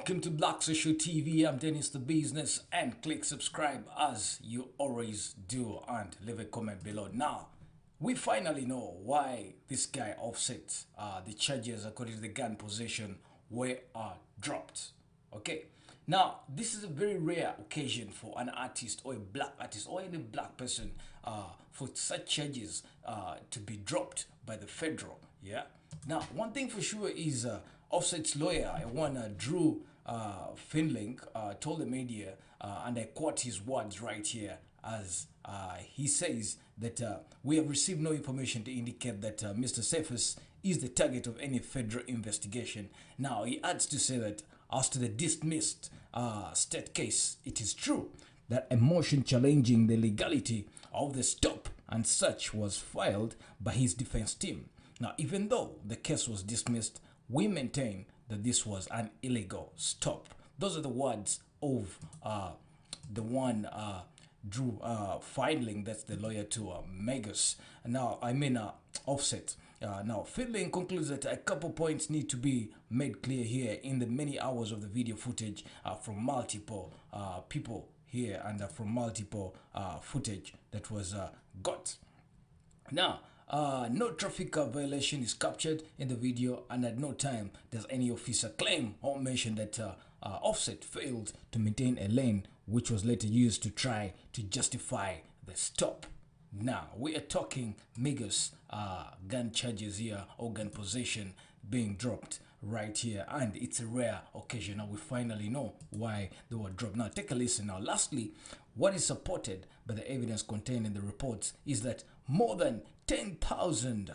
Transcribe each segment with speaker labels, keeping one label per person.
Speaker 1: welcome to Black Social TV. I'm Dennis the Business, and click subscribe as you always do and leave a comment below. Now, we finally know why this guy Offset, the charges according to the gun possession were dropped. Okay, now this is a very rare occasion for an artist or a black artist or any black person for such charges to be dropped by the federal. Yeah. Now, one thing for sure is Offset's lawyer, Drew Finling, told the media, and I quote his words right here, as he says that we have received no information to indicate that Mr. Cephas is the target of any federal investigation. Now, he adds to say that as to the dismissed state case, it is true that a motion challenging the legality of the stop and search was filed by his defense team. Now, even though the case was dismissed, we maintain that this was an illegal stop. Those are the words of the one Drew Findling, that's the lawyer to Megas. Now, Offset. Now, Findling concludes that a couple points need to be made clear here in the many hours of the video footage from multiple people here and from multiple footage that was got. Now, no traffic violation is captured in the video, and at no time does any officer claim or mention that Offset failed to maintain a lane, which was later used to try to justify the stop. Now, we are talking Migos gun charges here, or gun possession being dropped right here, and it's a rare occasion. Now we finally know why they were dropped. Now take a listen. Now lastly, what is supported by the evidence contained in the reports is that more than 10,000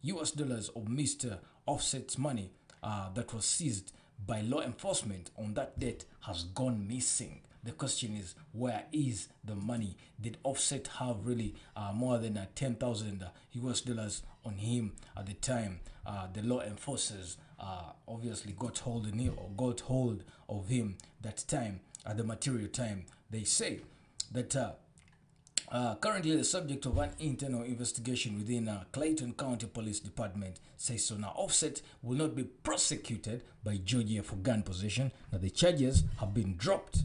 Speaker 1: US dollars of Mr. Offset's money that was seized by law enforcement on that date has gone missing. The question is, where is the money? Did Offset have really more than 10,000 US dollars on him at the time the law enforcers obviously got hold of him, or got hold of him that time at the material time? They say that currently the subject of an internal investigation within Clayton County Police Department says so. Now, Offset will not be prosecuted by Georgia for gun possession. Now, the charges have been dropped,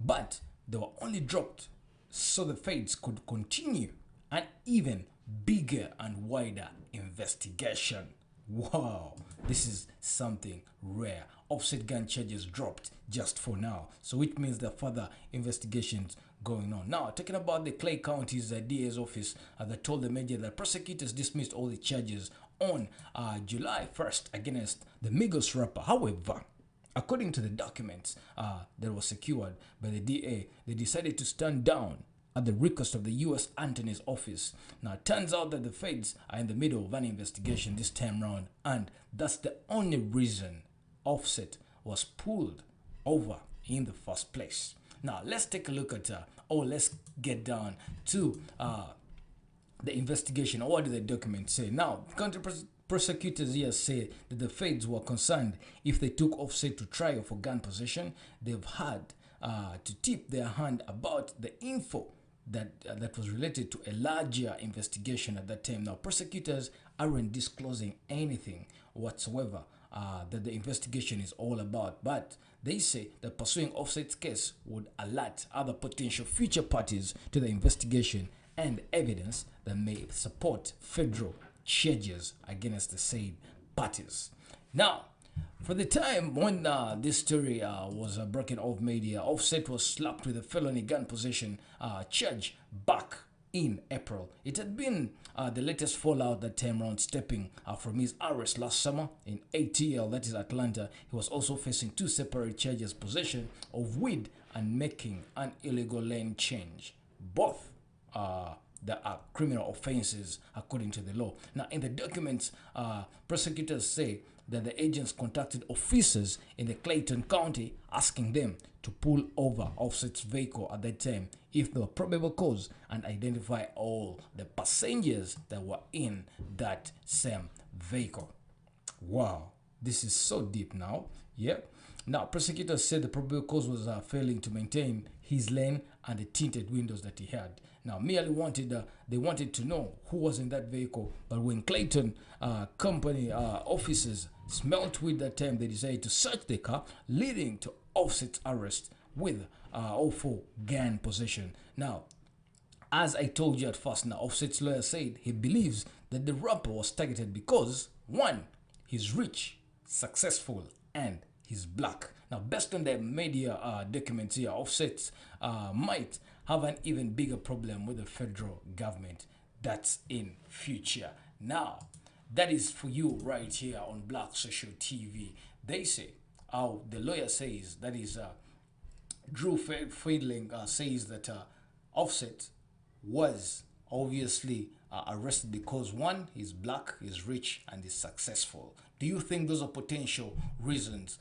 Speaker 1: but they were only dropped so the feds could continue an even bigger and wider investigation. Wow, this is something rare. Offset gun charges dropped just for now, so which means there are further investigations going on. Now, talking about the Clay County's DA's office, that told the media that prosecutors dismissed all the charges on July 1st against the Migos rapper. However, according to the documents that were secured by the DA, they decided to stand down at the request of the U.S. Attorney's Office. Now, it turns out that the feds are in the middle of an investigation this time round, and that's the only reason Offset was pulled over in the first place. Now, let's take a look at, let's get down to the investigation. What do the documents say? Now, county prosecutors here say that the feds were concerned if they took Offset to trial for gun possession, they've had to tip their hand about the info that was related to a larger investigation at that time. Now, prosecutors aren't disclosing anything whatsoever that the investigation is all about, but they say that pursuing Offset's case would alert other potential future parties to the investigation and evidence that may support federal charges against the said parties. Now, for the time when this story was broken off media, Offset was slapped with a felony gun possession charge back in April. It had been the latest fallout that time around, stepping from his arrest last summer in ATL, that is Atlanta. He was also facing two separate charges: possession of weed and making an illegal lane change. Both that are criminal offenses according to the law. Now, in the documents, prosecutors say that the agents contacted officers in the Clayton County asking them to pull over Offset's vehicle at that time if there were probable cause and identify all the passengers that were in that same vehicle. Wow, This is so deep now. Yeah. Now, prosecutors said the probable cause was failing to maintain his lane and the tinted windows that he had. Now, merely they wanted to know who was in that vehicle. But when Clayton company officers smelt with that time, they decided to search the car, leading to Offset's arrest with awful gun possession. Now, as I told you at first, now Offset's lawyer said he believes that the rapper was targeted because one, he's rich, successful, and he's black. Now, based on the media documents here, Offset might have an even bigger problem with the federal government that's in future. Now, that is for you right here on Black Social TV. They say, the lawyer says, that is Drew Friedling says that Offset was obviously arrested because one, he's black, he's rich, and he's successful. Do you think those are potential reasons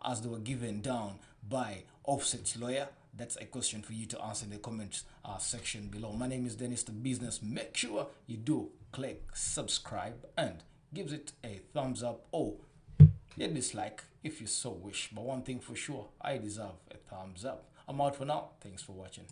Speaker 1: as they were given down by Offset's lawyer? That's a question for you to answer in the comments section below. My name is Dennis the Business. Make sure you do click subscribe and gives it a thumbs up or a dislike if you so wish. But one thing for sure, I deserve a thumbs up. I'm out for now. Thanks for watching.